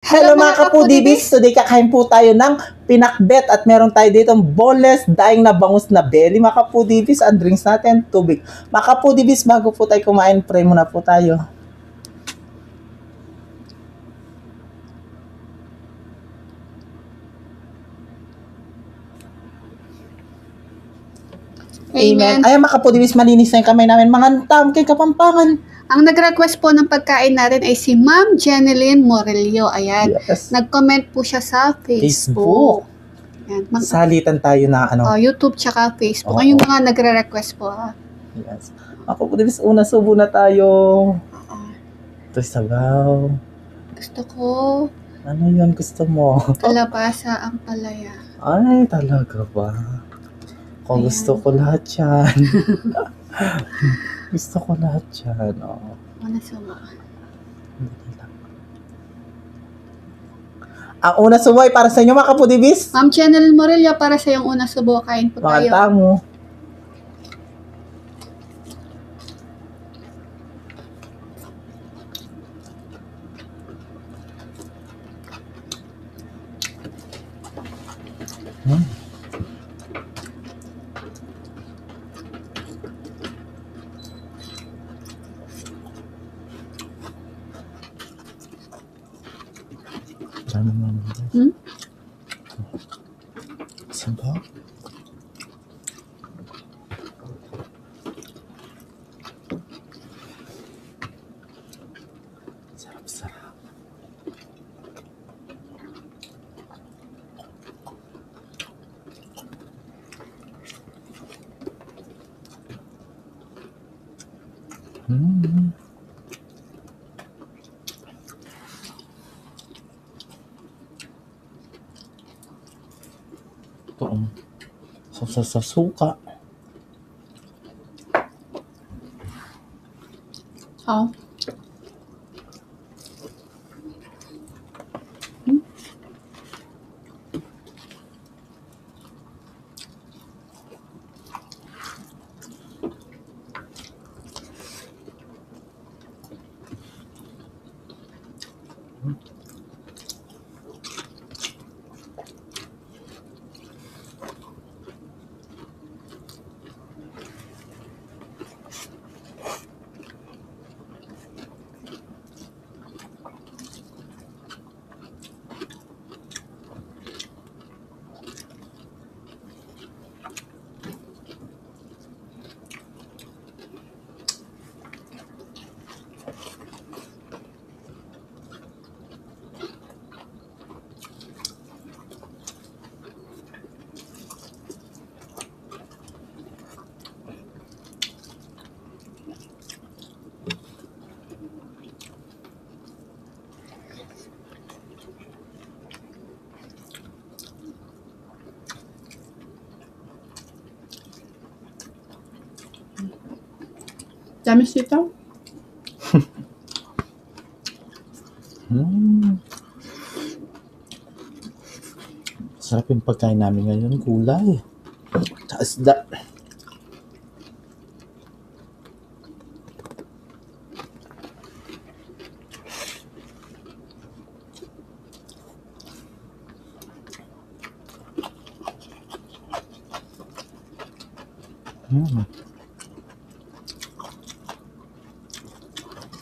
Hello mga kapudibis! Today kakain po tayo ng pinakbet at meron tayo dito boneless daing na bangus na belly mga kapudibis. Ang drinks natin, tubig. Mga kapudibis, bago po tayo kumain, pray muna po tayo. Amen. Ayan mga kapudibis, malinis na yung kamay namin. Mga tam kay Kapampangan. Ang nag-request po ng pagkain natin ay si Ma'am Jeneline Morelio. Ayan. Yes. Nag-comment po siya sa Facebook. Ayan. Salitan tayo na ano. YouTube tsaka Facebook. Oo. Ang yung mga nagre-request po. Yes. Mga kapudibis, una subo na tayo. Ito sabaw. Gusto ko Ano yun gusto mo? kalabasa ang palaya. Ay, talaga ba? Kung gusto ko lahat yan. Gusto ko lahat yan. Oh. Ano sumo? Ang una subo ay para sa inyo mga kapudibis. Ma'am Jeneline Morelio, para sa yung una subo, kain po Mga tayo. tamo. Sabaw. Sarap-sarap. Ito, sa suka. Oh. Dami sitaw. Sarap yung pagkain namin ngayon, gulay. Sa isda.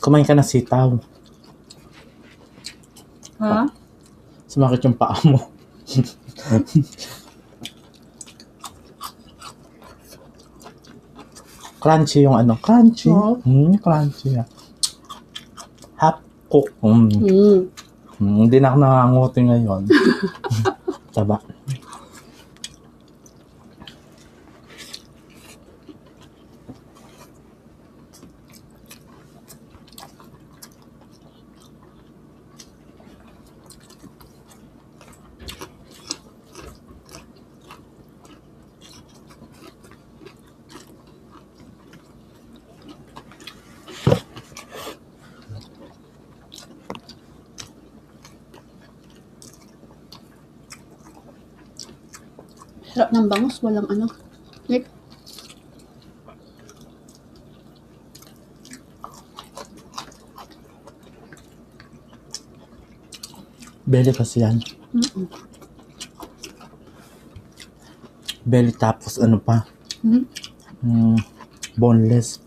Kumain ka ng sitaw. Ha? Sumakit yung paa mo. Crunchy yung ano, crunchy. Oo. Crunchy. Half cook. Hindi na ako nanganguti ngayon. Taba. Sarap ng bangus, walang ano. Like, Belly kasi yan. Mm-mm. Belly tapos ano pa? Mm. Boneless.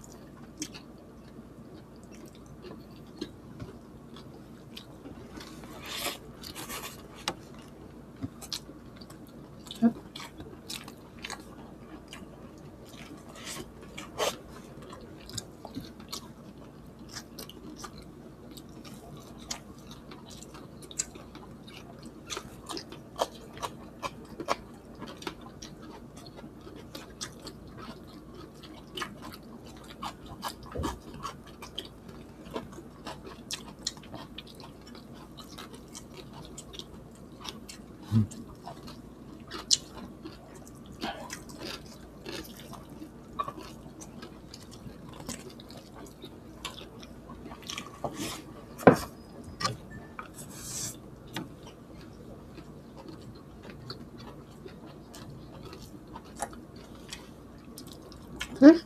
Hmm?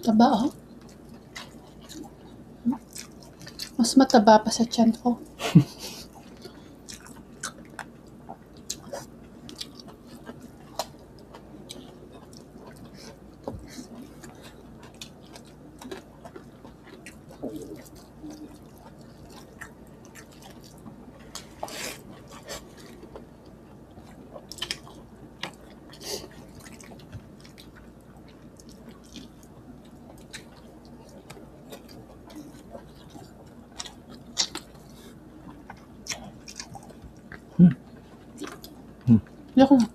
Taba, oh. Mas mataba pa sa tiyan ko. Ayoko na.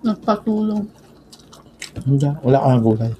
Nagpatulong. Hindi, wala kang gulay.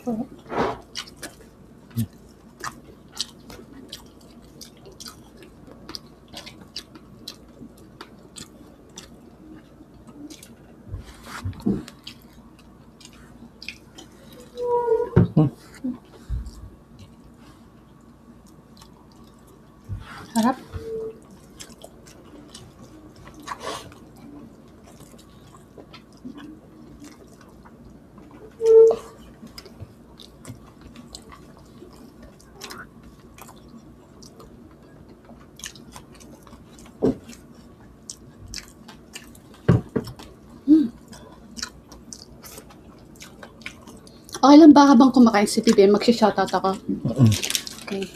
Harap. Okay lang ba habang kumakain si Bibi? Mag-shoutout ako. Okay.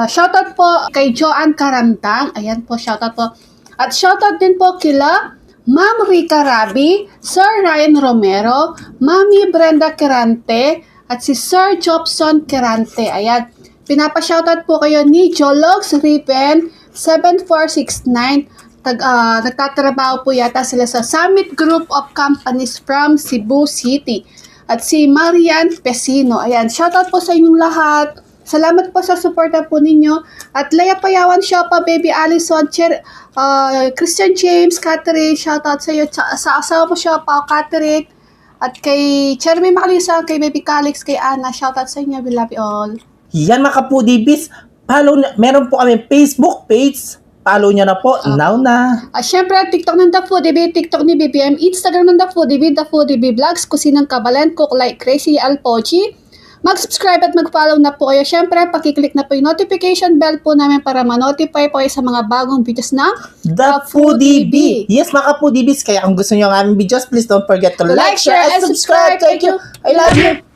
Shoutout po kay Joanne Karandang. Ayan po, shoutout po. At shoutout din po kila Ma'am Rica Rabi, Sir Ryan Romero, Mami Brenda Kerante, at si Sir Jobson Kerante. Ayan. Pinapa-shoutout po kayo ni Jologs Riven 7469. Nagtatrabaho po yata sila sa Summit Group of Companies from Cebu City. At si Marian Pesino. Ayan, shoutout po sa inyong lahat. Salamat po sa suporta po ninyo. At Leia Payawan, Shopa, Baby Allison, Christian James, Catherine, shoutout sa iyo. Sa asawa mo, Shopa, Catherine. At kay Chermy Macalisa, kay Baby Calix, kay Ana, shoutout sa inyo. We love you all. Yan mga kapudibis, meron po kami Facebook page. Follow nyo na po, now na. Syempre, TikTok ng The Foodie, TikTok ni BBM, Instagram ng The Foodie Vlogs, Kusinang Kabalan, Cook Like Crazy, Alpochi. Mag-subscribe at mag-follow na po kayo. Syempre, pakiclick na po yung notification bell po namin para ma-notify po kayo sa mga bagong videos na The Foodie B. Yes, mga kapudibis, kaya kung gusto nyo ng aming videos, please don't forget to like, share, and subscribe. Thank you. I love you.